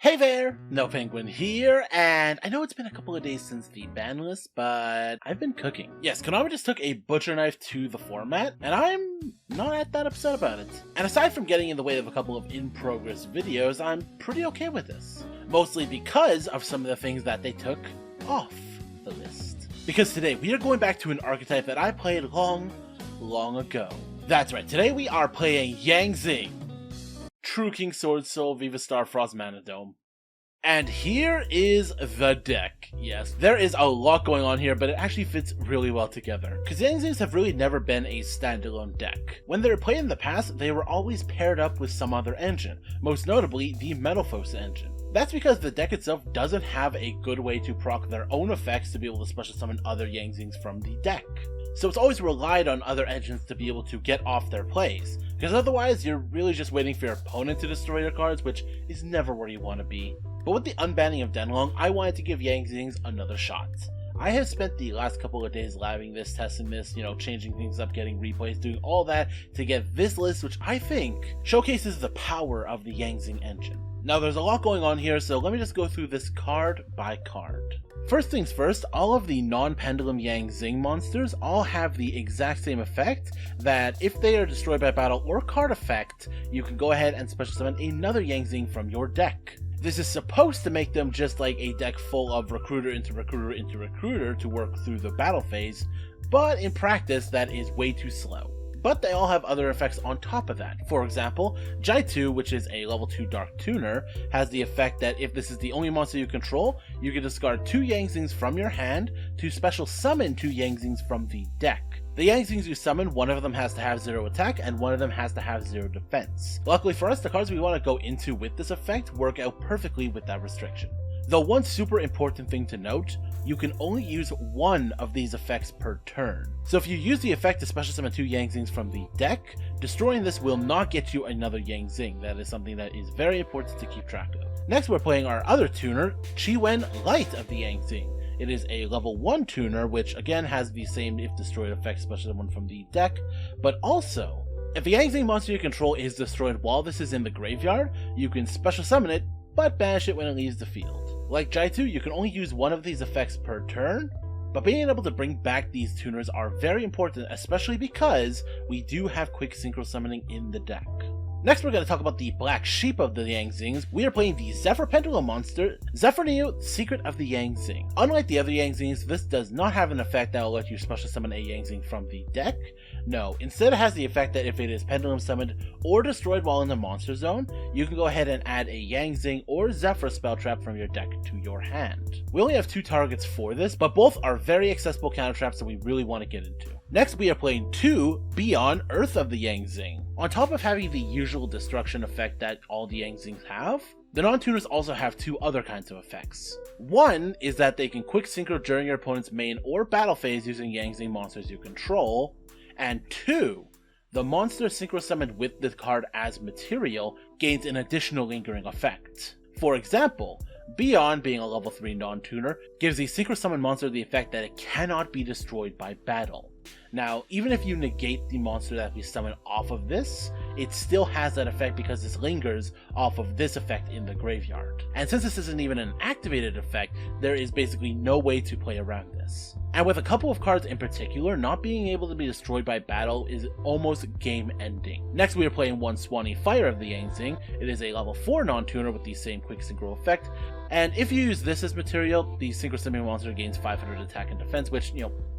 Hey there, Nopenguin here, and I know it's been a couple of days since the Banlist, but I've been cooking. Yes, Konami just took a butcher knife to the format, and I'm not that upset about it. And aside from getting in the way of a couple of in-progress videos, I'm pretty okay with this. Mostly because of some of the things that they took off the list. Because today, we are going back to an archetype that I played long ago. That's right, today we are playing Zing. True King Sword Soul, Viva Star Frost Mana Dome. And here is the deck. Yes, there is a lot going on here, but it actually fits really well together. Because Zings have really never been a standalone deck. When they were played in the past, they were always paired up with some other engine, most notably the Metalphos engine. That's because the deck itself doesn't have a good way to proc their own effects to be able to special summon other Zings from the deck. So it's always relied on other engines to be able to get off their plays, because otherwise you're really just waiting for your opponent to destroy your cards, which is never where you want to be. But with the unbanning of Denlong, I wanted to give Zings another shot. I have spent the last couple of days labbing this, testing this, changing things up, getting replays, doing all that to get this list, which I think showcases the power of the Zing engine. Now there's a lot going on here, so let me just go through this card by card. First things first, all of the non-Pendulum Zing monsters all have the exact same effect that if they are destroyed by battle or card effect, you can go ahead and special summon another Zing from your deck. This is supposed to make them just like a deck full of recruiter into recruiter into recruiter to work through the battle phase, but in practice that is way too slow. But they all have other effects on top of that. For example, Jaitu, which is a level 2 Dark Tuner, has the effect that if this is the only monster you control, you can discard 2 Zings from your hand to special summon 2 Zings from the deck. The Zings you summon, one of them has to have 0 attack and one of them has to have 0 defense. Luckily for us, the cards we want to go into with this effect work out perfectly with that restriction. Though one super important thing to note, you can only use one of these effects per turn. So if you use the effect to special summon 2 Zings from the deck, destroying this will not get you another Zing. That is something that is very important to keep track of. Next we're playing our other tuner, Chiwen Light of the Zing. It is a level 1 tuner, which again has the same if destroyed effect special summon from the deck, but also, if the Zing monster you control is destroyed while this is in the graveyard, you can special summon it, but banish it when it leaves the field. Like Jaitu, you can only use one of these effects per turn, but being able to bring back these tuners are very important, especially because we do have quick synchro summoning in the deck. Next we're going to talk about the black sheep of the Zings. We are playing the Zephyr Pendulum monster, Zephyr Secret of the Zing. Unlike the other Zings, this does not have an effect that will let you special summon a Zing from the deck. No, instead it has the effect that if it is Pendulum summoned or destroyed while in the monster zone, you can go ahead and add a Zing or Zephyr spell trap from your deck to your hand. We only have 2 targets for this, but both are very accessible counter traps that we really want to get into. Next we are playing 2 Beyond Earth of the Zing. On top of having the usual destruction effect that all the Zings have, the non-tuners also have 2 other kinds of effects. One is that they can quick synchro during your opponent's main or battle phase using Zing monsters you control, and 2, the monster synchro summoned with the card as material gains an additional lingering effect. For example, Beyond, being a level 3 non-tuner, gives the synchro summon monster the effect that it cannot be destroyed by battle. Now, even if you negate the monster that we summon off of this, it still has that effect because this lingers off of this effect in the graveyard. And since this isn't even an activated effect, there is basically no way to play around this. And with a couple of cards in particular, not being able to be destroyed by battle is almost game ending. Next we are playing 1 Swanee Fire of the Zing. It is a level 4 non-tuner with the same quick synchro effect, and if you use this as material, the synchro summoning monster gains 500 attack and defense, which,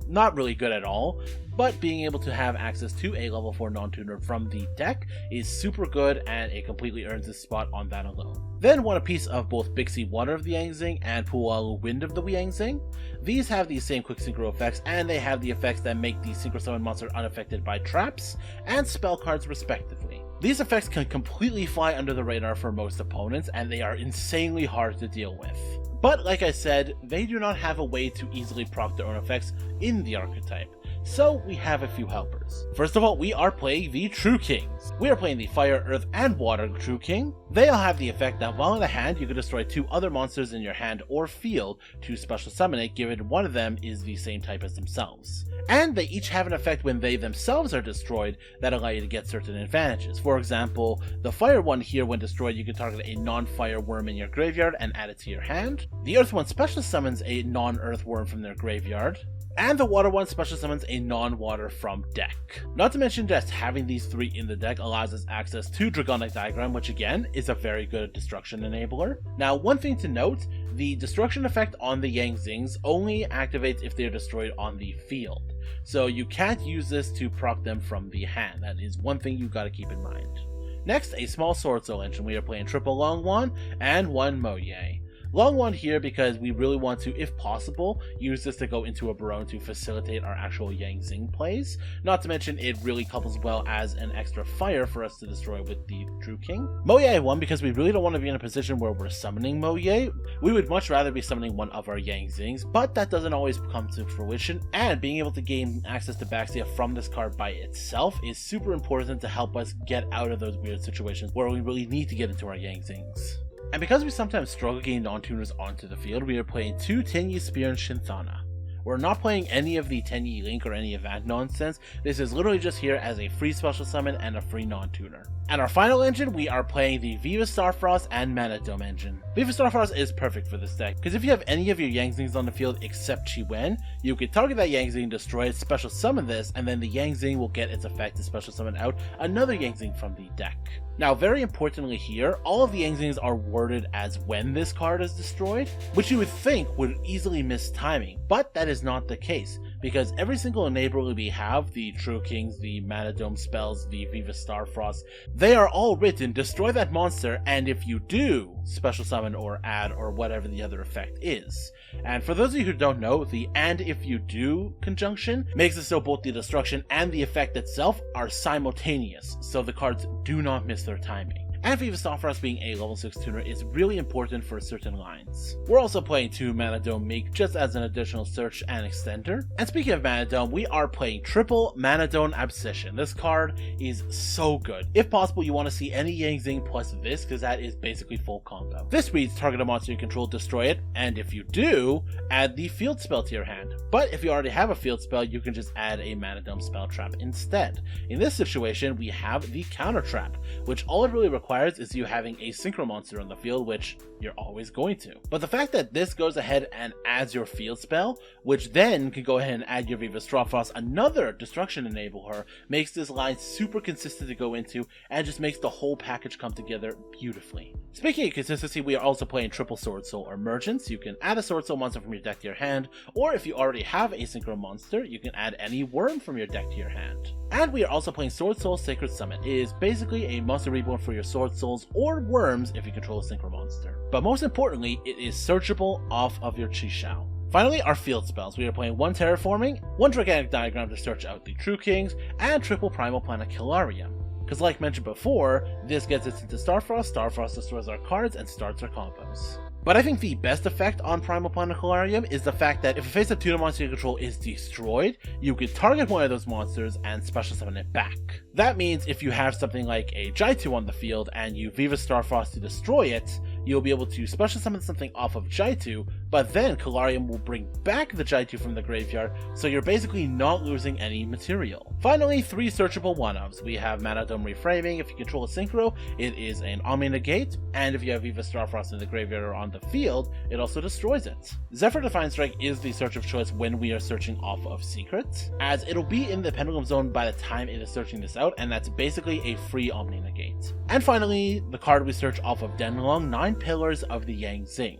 not really good at all, but being able to have access to a level 4 non-tuner from the deck is super good and it completely earns its spot on that alone. Then want a piece of both Bixie Water of the Zing and Pualu Wind of the Zing. These have the same quick synchro effects, and they have the effects that make the synchro summon monster unaffected by traps and spell cards respectively. These effects can completely fly under the radar for most opponents, and they are insanely hard to deal with. But like I said, they do not have a way to easily proc their own effects in the archetype. so we have a few helpers. First of all, we are playing the True Kings. We are playing the Fire, Earth, and Water True King. They all have the effect that while in the hand, you can destroy 2 other monsters in your hand or field to special summon it, given one of them is the same type as themselves. And they each have an effect when they themselves are destroyed that allow you to get certain advantages. For example, the Fire one here, when destroyed, you can target a non-fire worm in your graveyard and add it to your hand. The Earth one special summons a non-earth worm from their graveyard. And the Water one special summons a non-water from deck. Not to mention, just having these 3 in the deck allows us access to Dragonic Diagram, which again is a very good destruction enabler. Now, one thing to note, the destruction effect on the Yang Zings only activates if they're destroyed on the field. So you can't use this to proc them from the hand. That is one thing you gotta keep in mind. Next, a small Sword Soul engine. We are playing triple Long Wand and 1 Moye. Long Wand here because we really want to, if possible, use this to go into a Barone to facilitate our actual Yang Zing plays. Not to mention, it really couples well as an extra fire for us to destroy with the True King. Moye 1 because we really don't want to be in a position where we're summoning Moye. We would much rather be summoning one of our Yang Zings, but that doesn't always come to fruition, and being able to gain access to Baxia from this card by itself is super important to help us get out of those weird situations where we really need to get into our Yang Zings. And because we sometimes struggle getting non-tuners onto the field, we are playing 2 Tenyi Spear and Shinthana. We're not playing any of the Tenyi Link or any of that nonsense. This is literally just here as a free special summon and a free non-tuner. And our final engine, we are playing the Viva Starfrost and Mana Dome engine. Viva Starfrost is perfect for this deck, because if you have any of your Yang Zings on the field except Chi-Wen, you can target that Yang Zing, destroy it, special summon this, and then the Yang Zing will get its effect to special summon out another Yang Zing from the deck. Now, very importantly here, all of the Yang Zings are worded as when this card is destroyed, which you would think would easily miss timing, but that is not the case, because every single enabler we have, the True Kings, the Mana Dome spells, the Viva Starfrost, they are all written, destroy that monster, and if you do, special summon or add or whatever the other effect is. And for those of you who don't know, the and if you do conjunction makes it so both the destruction and the effect itself are simultaneous, so the cards do not miss their timing. And Viva Starfrost being a level 6 tuner is really important for certain lines. We're also playing 2 Mana Dome Meek just as an additional search and extender. And speaking of Mana Dome, we are playing triple Mana Dome Obsession. This card is so good. If possible, you want to see any Yang Zing plus this, because that is basically full combo. This reads target a monster you control, destroy it, and if you do, add the field spell to your hand. But if you already have a field spell, you can just add a Mana Dome spell trap instead. In this situation, we have the counter trap, which all it really requires is you having a synchro monster on the field, which you're always going to. But the fact that this goes ahead and adds your field spell, which then can go ahead and add your Viva Starfrost, another destruction enabler, makes this line super consistent to go into and just makes the whole package come together beautifully. Speaking of consistency, we are also playing triple Sword Soul Emergence. You can add a Sword Soul monster from your deck to your hand, or if you already have a synchro monster, you can add any worm from your deck to your hand. And we are also playing Sword Soul Sacred Summon. It is basically a monster reborn for your Sword Souls or worms if you control a synchro monster. But most importantly, it is searchable off of your Chi-Shao. Finally, our field spells. We are playing 1 Terraforming, 1 Dragonic Diagram to search out the True Kings, and triple Primal Planetarium. Because like mentioned before, this gets us into Starfrost, Starfrost destroys our cards and starts our combos. But I think the best effect on Primal Planetarium is the fact that if a face-up tuner monster you control is destroyed, you can target one of those monsters and special summon it back. That means if you have something like a Jaitu on the field and you Viva Starfrost to destroy it, you'll be able to special summon something off of Jaitu, but then Kalarium will bring back the Jaitu from the graveyard, so you're basically not losing any material. Finally, 3 searchable 1-ofs. We have Mana Dome Reframing. If you control a synchro, it is an Omni Negate, and if you have Viva Starfrost in the graveyard or on the field, it also destroys it. Zephyr Defiant Strike is the search of choice when we are searching off of secrets, as it'll be in the Pendulum Zone by the time it is searching this out, and that's basically a free Omni Negate. And finally, the card we search off of Denlong, 9 Pillars of the Yang Zing.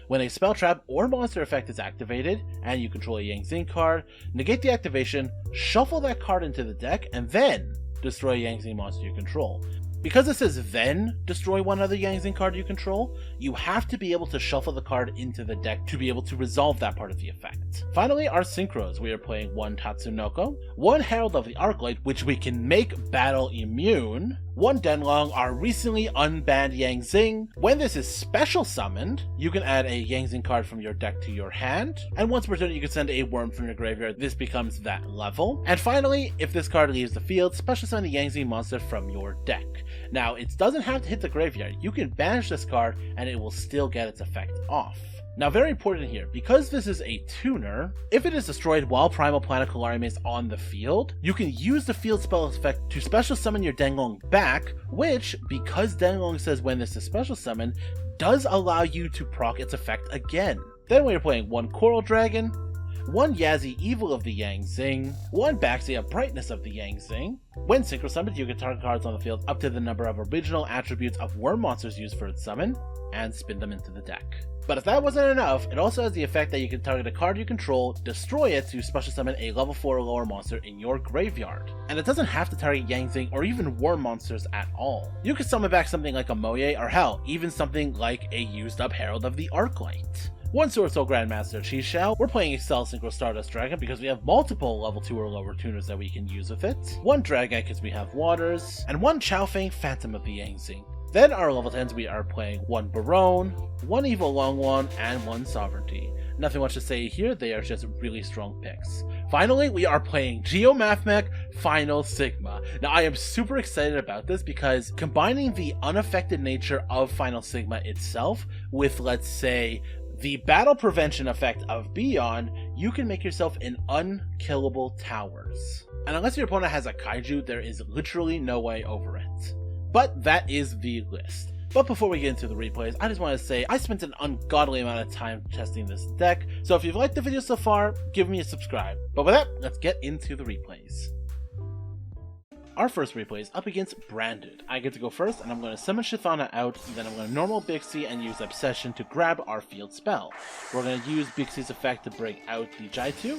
When a spell trap or monster effect is activated, and you control a Yang Zing card, negate the activation, shuffle that card into the deck, and then destroy a Yang Zing monster you control. Because it says then destroy one other Yang Zing card you control, you have to be able to shuffle the card into the deck to be able to resolve that part of the effect. Finally, our synchros. We are playing 1 Tatsunoko, 1 Herald of the Arclight, which we can make battle immune, 1 Denlong, our recently unbanned Zing. When this is special summoned, you can add a Zing card from your deck to your hand, and once per turn you can send a worm from your graveyard. This becomes that level. And finally, if this card leaves the field, special summon the Zing monster from your deck. Now, it doesn't have to hit the graveyard. You can banish this card and it will still get its effect off. Now, very important here, because this is a tuner, if it is destroyed while Primal Planecolarium is on the field, you can use the field spell effect to special summon your Denlong back, which, because Denlong says when this is special summoned, does allow you to proc its effect again. Then when you're playing 1 Coral Dragon, 1 Yazi Evil of the Zing, 1 Baxia Brightness of the Zing. When synchro summoned, you can target cards on the field up to the number of original attributes of worm monsters used for its summon, and spin them into the deck. But if that wasn't enough, it also has the effect that you can target a card you control, destroy it to special summon a level 4 or lower monster in your graveyard. And it doesn't have to target Zing or even worm monsters at all. You can summon back something like a Moye, or hell, even something like a used up Herald of the Arclight. 1 Sword Soul Grandmaster Chi-Shao. We're playing Excel Synchro Stardust Dragon because we have multiple level 2 or lower tuners that we can use with it. 1 Dragon because we have Waters, and 1 Chaofeng Phantom of the Zing. Then our level 10s, we are playing 1 Barone, 1 Evil Longwon, and 1 Sovereignty. Nothing much to say here, they are just really strong picks. Finally, we are playing Geomathmech Final Sigma. Now, I am super excited about this because combining the unaffected nature of Final Sigma itself with, let's say, the battle prevention effect of Beyond, you can make yourself an unkillable towers. And unless your opponent has a kaiju, there is literally no way over it. But that is the list. But before we get into the replays, I just want to say I spent an ungodly amount of time testing this deck, so if you've liked the video so far, give me a subscribe. But with that, let's get into the replays. Our first replay is up against Branded. I get to go first, and I'm going to summon Shithana out, then I'm going to normal Bixie and use Obsession to grab our field spell. We're going to use Bixie's effect to break out the Jaitu.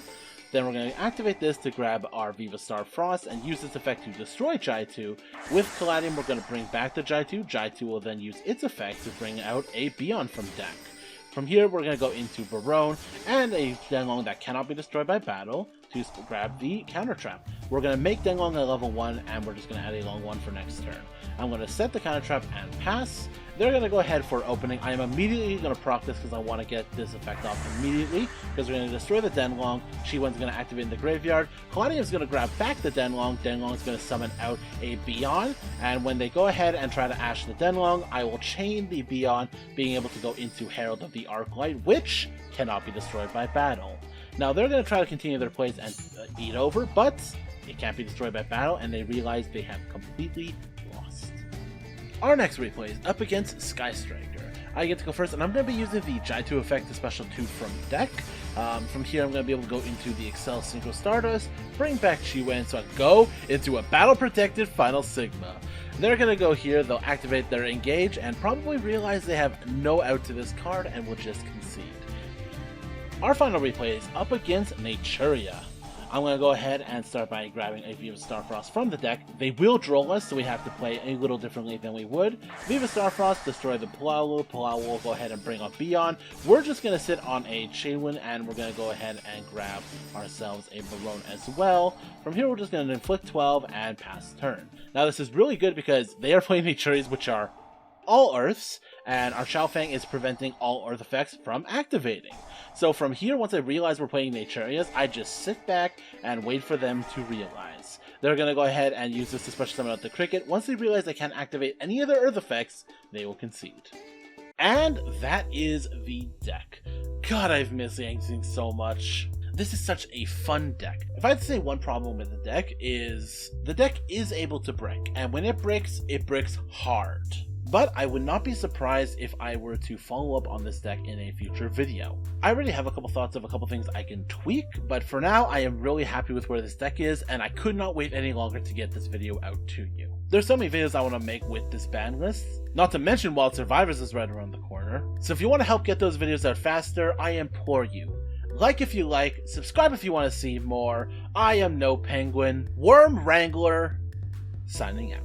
Then we're going to activate this to grab our Viva Star Frost and use this effect to destroy Jaitu. With Caladium, we're going to bring back the Jaitu. Jaitu will then use its effect to bring out a Beyond from deck. From here, we're going to go into Barone and a Denlong that cannot be destroyed by battle to grab the Counter Trap. We're going to make Denlong a level 1, and we're just going to add a long 1 for next turn. I'm going to set the Counter Trap and pass. They're going to go ahead for opening. I am immediately going to proc this because I want to get this effect off immediately, because we're going to destroy the Denlong. Shiwen's going to activate in the graveyard. Caladium is going to grab back the Denlong. Denlong is going to summon out a Beyond, and when they go ahead and try to Ash the Denlong, I will chain the Beyond, being able to go into Herald of the Arclight, which cannot be destroyed by battle. Now they're going to try to continue their plays and eat over, but it can't be destroyed by battle, and they realize they have completely lost. Our next replay is up against Sky Striker. I get to go first, and I'm going to be using the Jaitu effect, the special 2 from deck. From here, I'm going to be able to go into the Excel Synchro Stardust, bring back Chiwen, so I can go into a battle-protected Final Sigma. They're going to go here, they'll activate their Engage, and probably realize they have no out to this card, and will just concede. Our final replay is up against Naturia. I'm going to go ahead and start by grabbing a Viva Starfrost from the deck. They will droll us, so we have to play a little differently than we would. Viva Starfrost, destroy the Palawu. Palawu will go ahead and bring up Beyond. We're just going to sit on a Chainwind, and we're going to go ahead and grab ourselves a Barone as well. From here, we're just going to inflict 12 and pass turn. Now, this is really good because they are playing Naturias, which are all Earths, and our Chaofeng is preventing all Earth effects from activating. So from here, once I realize we're playing Naturias, I just sit back and wait for them to realize. They're going to go ahead and use this to special summon out the Cricket. Once they realize they can't activate any of their Earth effects, they will concede. And that is the deck. God, I've missed Zing so much. This is such a fun deck. If I had to say one problem with the deck is able to break, and when it breaks hard. But I would not be surprised if I were to follow up on this deck in a future video. I already have a couple thoughts of a couple things I can tweak, but for now I am really happy with where this deck is, and I could not wait any longer to get this video out to you. There's so many videos I want to make with this ban list, not to mention Wild Survivors is right around the corner. So if you want to help get those videos out faster, I implore you, like if you like, subscribe if you want to see more. I am Nopenguin, Worm Wrangler, signing out.